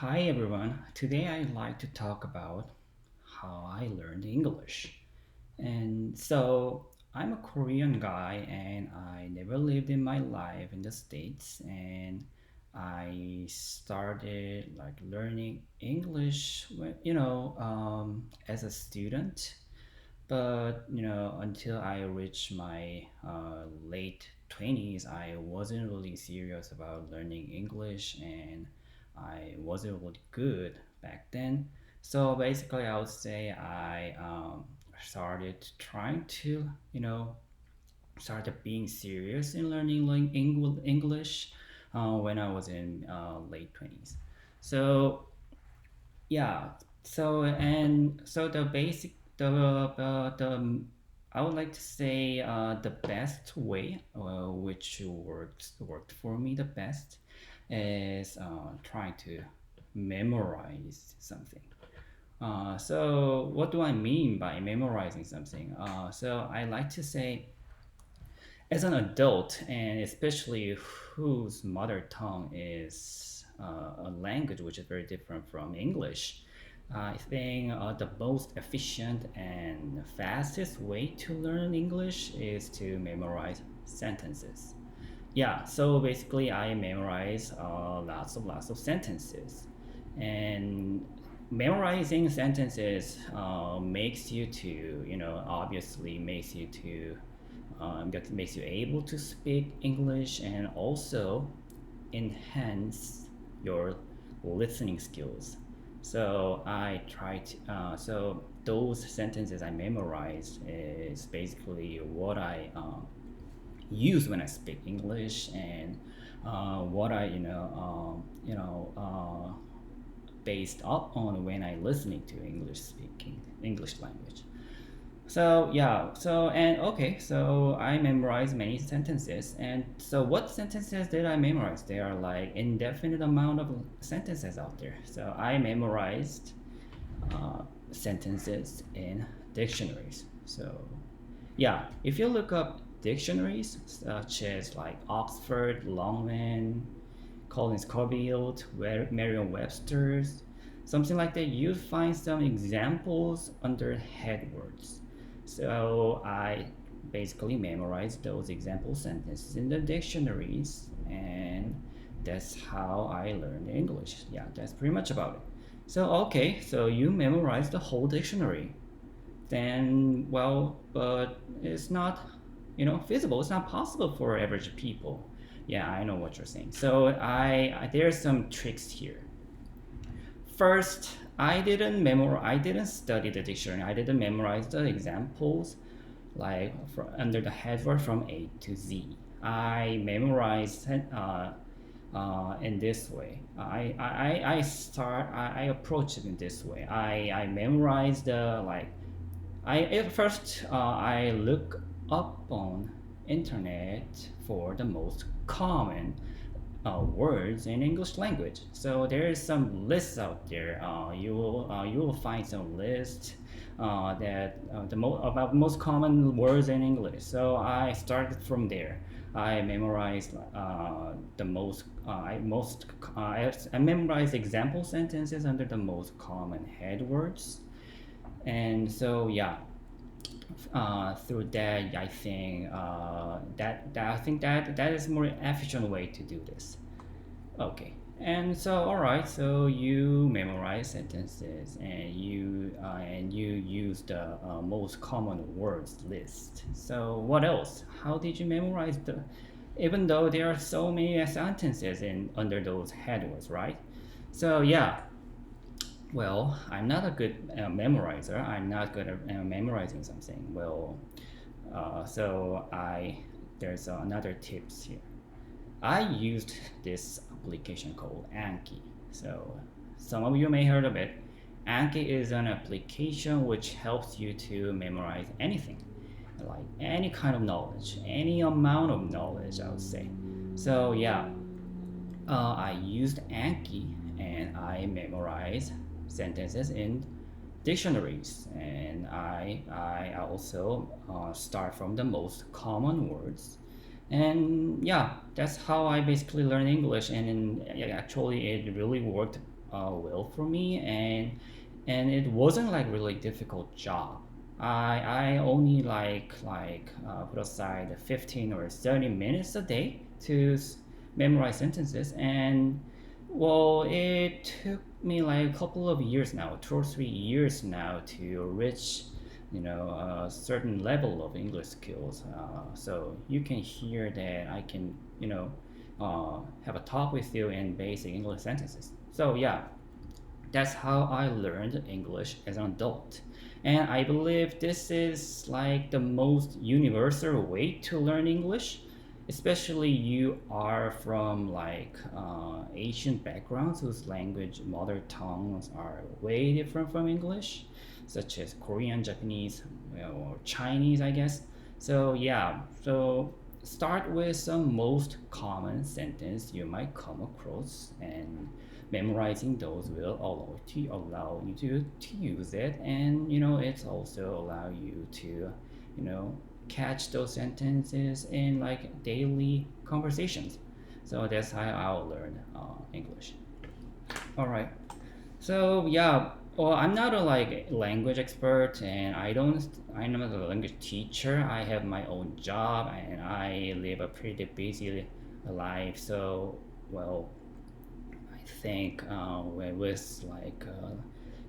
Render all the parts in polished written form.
Hi everyone. Today I'd like to talk about how I learned English. I'm a Korean guy and I never lived in my life in the States, and I started like learning English as a student. But until I reached my late 20s, I wasn't really serious about learning English, and I wasn't really good back then. So basically, I would say I started trying to, started being serious in learning English when I was in late 20s. So yeah. So the basic the I would like to say the best way which worked for me the best is trying to memorize something. So what do I mean by memorizing something? So I like to say, as an adult, and especially whose mother tongue is a language which is very different from English, I think the most efficient and fastest way to learn English is to memorize sentences. Yeah, so basically, I memorize lots of sentences, and memorizing sentences makes you to, obviously that makes you able to speak English, and also enhance your listening skills. So those sentences I memorized is basically what I use when I speak English, and what I based up on when I listening to English language. So yeah, so and okay, so I memorized many sentences, and so what sentences did I memorize? There are like indefinite amount of sentences out there. So I memorized uh, sentences in dictionaries. So yeah, if you look up dictionaries such as like Oxford, Longman, Collins Copperfield, Merriam-Webster's, something like that, you find some examples under head words. So I basically memorized those example sentences in the dictionaries, and that's how I learned English. Yeah, that's pretty much about it. So okay, so you memorized the whole dictionary. Then well, but it's not, feasible. It's not possible for average people. Yeah, I know what you're saying. So I there's some tricks here. First, I didn't study the dictionary. I didn't memorize the examples like under the headword from A to Z. I memorized in this way. I approach it in this way. I memorize the like I at first I look up on internet for the most common words in English language. So there is some lists out there. You will find some list that about most common words in English. So I started from there. I memorized the most I memorized example sentences under the most common head words. And so yeah, through that, I think that is more efficient way to do this. Okay, and so all right, so you memorize sentences, and you use the most common words list. So what else? How did you memorize the? Even though there are so many sentences in under those headwords, right? So yeah, well, I'm not a good memorizer. I'm not good at memorizing something. Well, so I there's another tips here. I used this application called Anki. So some of you may heard of it. Anki is an application which helps you to memorize anything, like any kind of knowledge, any amount of knowledge, I would say. So yeah, I used Anki, and I memorized sentences in dictionaries, and I also start from the most common words, and yeah, that's how I basically learned English, and actually it really worked well for me, and it wasn't like really difficult job. I only put aside 15 or 30 minutes a day to memorize sentences, and well, it took me like a couple of years now, 2 or 3 years now, to reach a certain level of English skills. So you can hear that I can have a talk with you in basic English sentences. So yeah, that's how I learned English as an adult. And I believe this is like the most universal way to learn English, especially you are from Asian backgrounds whose language mother tongues are way different from English, such as Korean, Japanese, or Chinese, I guess. So yeah, so start with some most common sentence you might come across, and memorizing those will allow you to use it, and it's also allow you to you know catch those sentences in like daily conversations. So that's how I'll learn English. All right. So yeah, well, I'm not a language expert, and I'm not a language teacher. I have my own job, and I live a pretty busy life. So well, I think with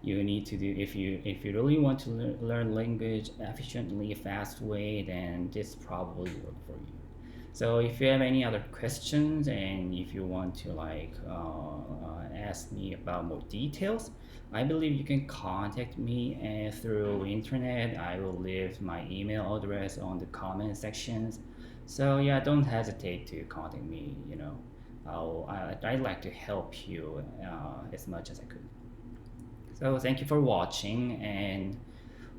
you need to do, if you really want to learn language efficiently, fast way, then this probably work for you. So if you have any other questions, and if you want to ask me about more details, I believe you can contact me through internet. I will leave my email address on the comment sections. So yeah, don't hesitate to contact me. I'd like to help you as much as I could. So thank you for watching, and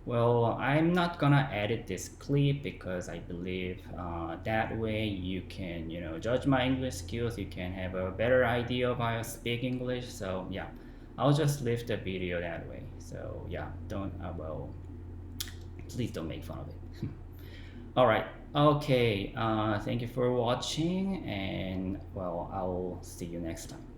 well, I'm not gonna edit this clip because I believe that way you can, judge my English skills. You can have a better idea of how I speak English. So yeah, I'll just leave the video that way. So yeah, don't, please don't make fun of it. All right. Okay. Thank you for watching, and well, I'll see you next time.